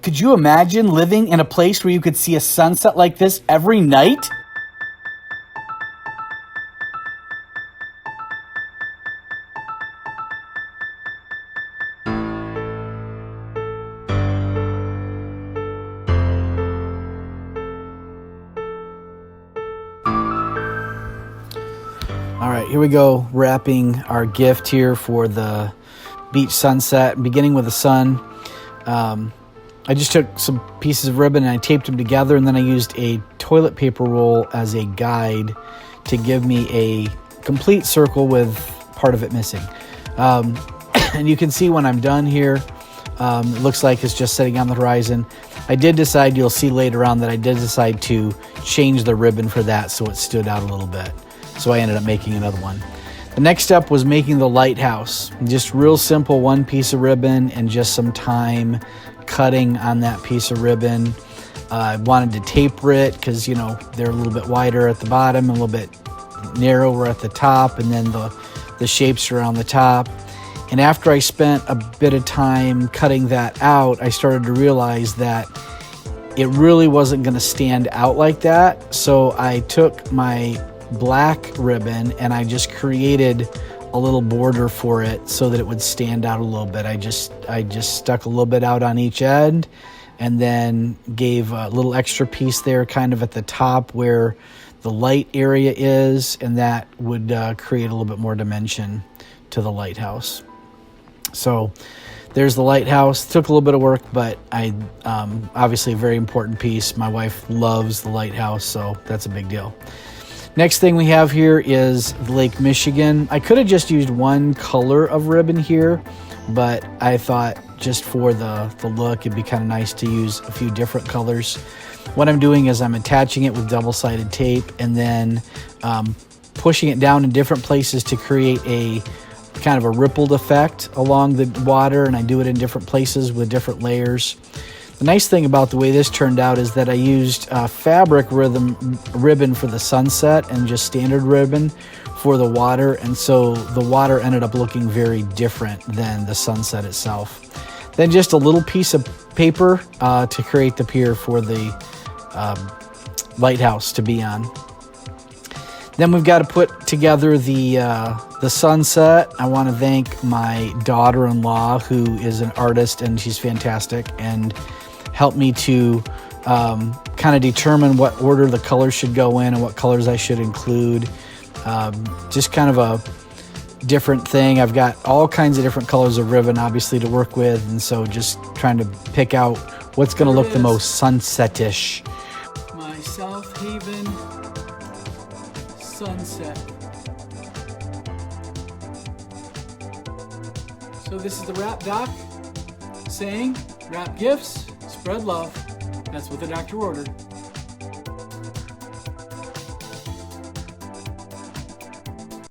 Could you imagine living in a place where you could see a sunset like this every night? All right, here we go, wrapping our gift here for the beach sunset, beginning with the sun. I just took some pieces of ribbon and I taped them together, and then I used a toilet paper roll as a guide to give me a complete circle with part of it missing. And you can see when I'm done here, it looks like it's just sitting on the horizon. I did decide, you'll see later on, that I did decide to change the ribbon for that so it stood out a little bit. So I ended up making another one. The next step was making the lighthouse. Just real simple, one piece of ribbon and just some time cutting on that piece of ribbon. I wanted to taper it because, you know, they're a little bit wider at the bottom, a little bit narrower at the top, and then the shapes around the top. And after I spent a bit of time cutting that out, I started to realize that it really wasn't going to stand out like that. So I took my black ribbon and I just created a little border for it so that it would stand out a little bit. I just stuck a little bit out on each end and then gave a little extra piece there kind of at the top where the light area is, and that would create a little bit more dimension to the lighthouse. So there's the lighthouse. Took a little bit of work, but I obviously a very important piece. My wife loves the lighthouse, so that's a big deal. Next thing we have here is Lake Michigan. I could have just used one color of ribbon here, but I thought just for the look, it'd be kind of nice to use a few different colors. What I'm doing is I'm attaching it with double-sided tape and then pushing it down in different places to create a kind of a rippled effect along the water, and I do it in different places with different layers. The nice thing about the way this turned out is that I used fabric ribbon for the sunset and just standard ribbon for the water, and so the water ended up looking very different than the sunset itself. Then just a little piece of paper to create the pier for the lighthouse to be on. Then we've got to put together the sunset. I want to thank my daughter-in-law, who is an artist, and she's fantastic, and helped me to kind of determine what order the colors should go in and what colors I should include. Just kind of a different thing. I've got all kinds of different colors of ribbon, obviously, to work with, and so just trying to pick out what's going to look the most sunset-ish. My South Haven sunset. So this is the wrap doc saying, wrap gifts, spread love. That's what the doctor ordered.